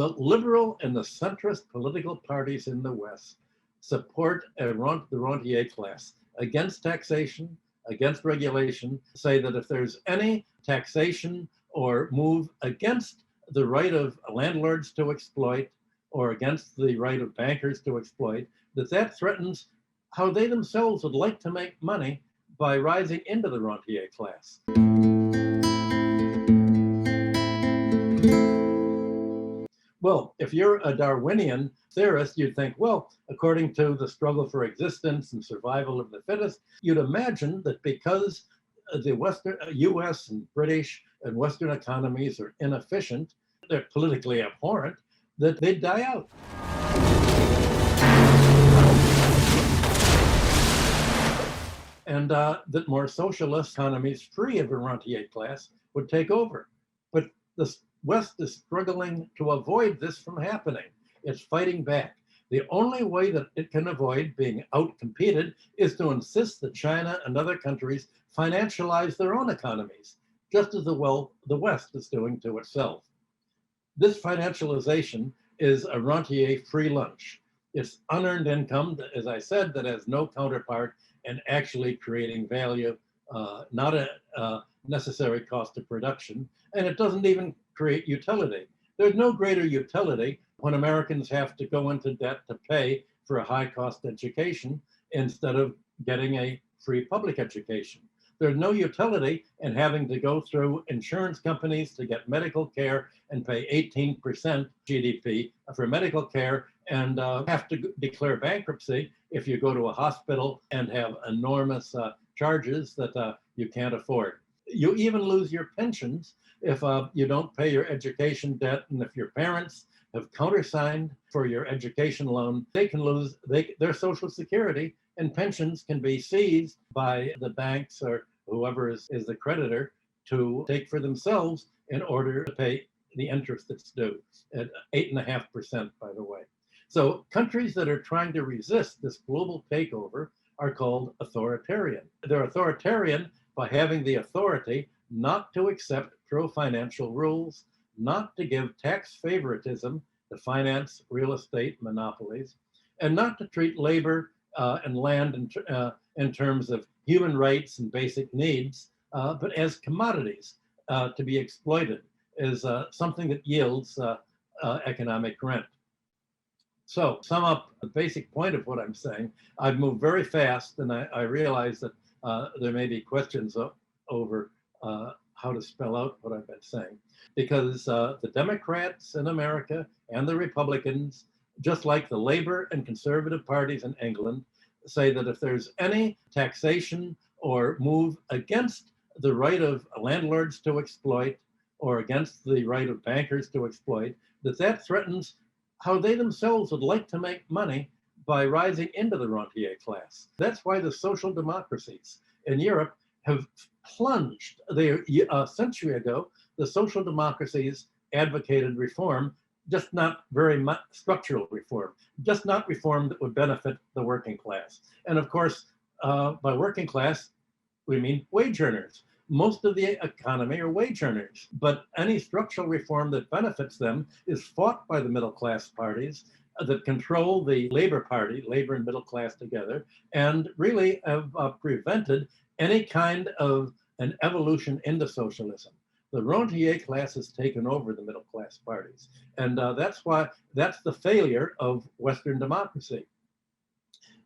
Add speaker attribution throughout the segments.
Speaker 1: The liberal and the centrist political parties in the West support the rentier class against taxation, against regulation, say that if there's any taxation or move against the right of landlords to exploit or against the right of bankers to exploit, that threatens how they themselves would like to make money by rising into the rentier class. Well, if you're a Darwinian theorist, you'd think, well, according to the struggle for existence and survival of the fittest, you'd imagine that because the Western US and British and Western economies are inefficient, they're politically abhorrent, that they'd die out. And that more socialist economies free of a rentier class would take over. But the West is struggling to avoid this from happening. It's fighting back. The only way that it can avoid being outcompeted is to insist that China and other countries financialize their own economies, just as the West is doing to itself. This financialization is a rentier free lunch. It's unearned income, as I said, that has no counterpart and actually creating value, not a necessary cost of production, and it doesn't even create utility. There's no greater utility when Americans have to go into debt to pay for a high-cost education instead of getting a free public education. There's no utility in having to go through insurance companies to get medical care and pay 18% GDP for medical care and have to declare bankruptcy if you go to a hospital and have enormous charges that you can't afford. You even lose your pensions if you don't pay your education debt, and if your parents have countersigned for your education loan, they can lose their Social Security, and pensions can be seized by the banks or whoever is the creditor to take for themselves in order to pay the interest that's due at 8.5%, by the way. So countries that are trying to resist this global takeover are called authoritarian. They're authoritarian by having the authority not to accept pro-financial rules, not to give tax favoritism to finance real estate monopolies, and not to treat labor and land in terms of human rights and basic needs, but as commodities to be exploited, as something that yields economic rent. So, sum up the basic point of what I'm saying. I've moved very fast, and I realize that there may be questions over how to spell out what I've been saying, because the Democrats in America and the Republicans, just like the Labor and Conservative parties in England, say that if there's any taxation or move against the right of landlords to exploit or against the right of bankers to exploit, that threatens how they themselves would like to make money by rising into the rentier class. That's why the social democracies in Europe have plunged. A century ago, the social democracies advocated reform, just not very much structural reform, just not reform that would benefit the working class. And of course, by working class, we mean wage earners. Most of the economy are wage earners, but any structural reform that benefits them is fought by the middle class parties that control the Labor Party, labor and middle class together, and really have prevented any kind of an evolution into socialism. The rentier class has taken over the middle class parties, and that's the failure of Western democracy.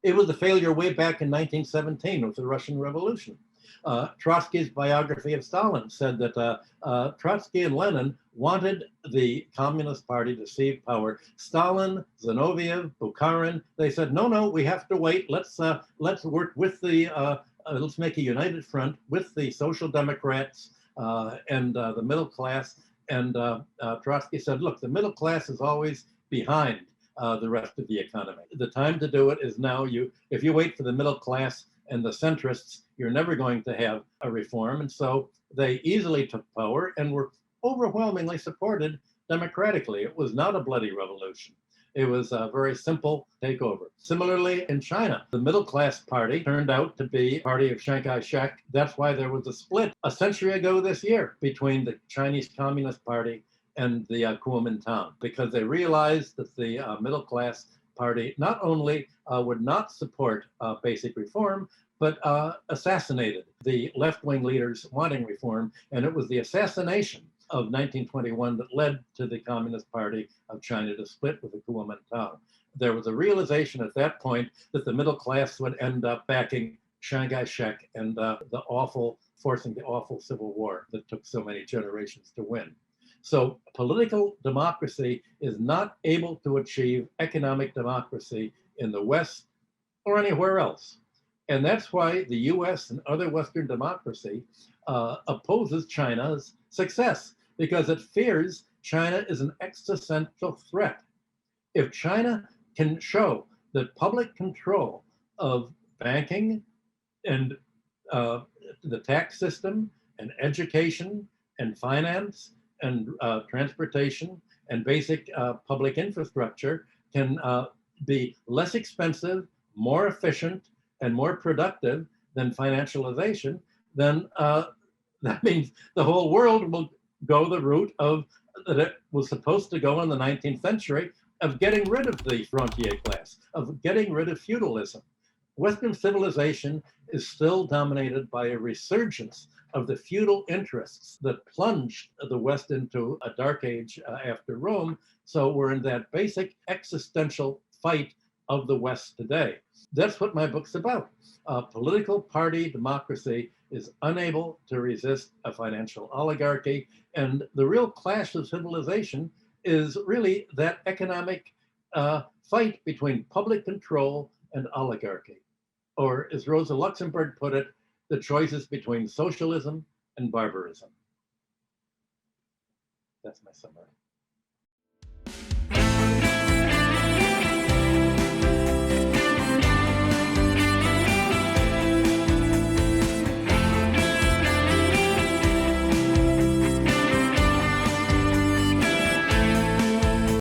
Speaker 1: It was a failure way back in 1917 with the Russian Revolution. Trotsky's biography of Stalin said that Trotsky and Lenin wanted the Communist Party to seize power. Stalin, Zinoviev, Bukharin, they said, no, we have to wait. Let's work with let's make a united front with the Social Democrats and the middle class. And Trotsky said, look, the middle class is always behind the rest of the economy. The time to do it is now. If you wait for the middle class and the centrists, you're never going to have a reform. And so they easily took power and were overwhelmingly supported democratically. It was not a bloody revolution. It was a very simple takeover. Similarly, in China, the middle class party turned out to be the party of Chiang Kai-shek. That's why there was a split a century ago this year between the Chinese Communist Party and the Kuomintang, because they realized that the middle class party not only would not support basic reform, but assassinated the left-wing leaders wanting reform. And it was the assassination of 1921 that led to the Communist Party of China to split with the Kuomintang. There was a realization at that point that the middle class would end up backing Chiang Kai-shek and forcing the awful civil war that took so many generations to win. So political democracy is not able to achieve economic democracy in the West or anywhere else. And that's why the US and other Western democracy opposes China's success, because it fears China is an existential threat. If China can show that public control of banking and the tax system and education and finance and transportation and basic public infrastructure can be less expensive, more efficient, and more productive than financialization, then that means the whole world will go the route of that it was supposed to go in the 19th century, of getting rid of the frontier class, of getting rid of feudalism. Western civilization is still dominated by a resurgence of the feudal interests that plunged the West into a dark age after Rome. So we're in that basic existential fight of the West today. That's what my book's about. Political party democracy is unable to resist a financial oligarchy. And the real clash of civilization is really that economic fight between public control and oligarchy. Or as Rosa Luxemburg put it, the choices between socialism and barbarism. That's my summary.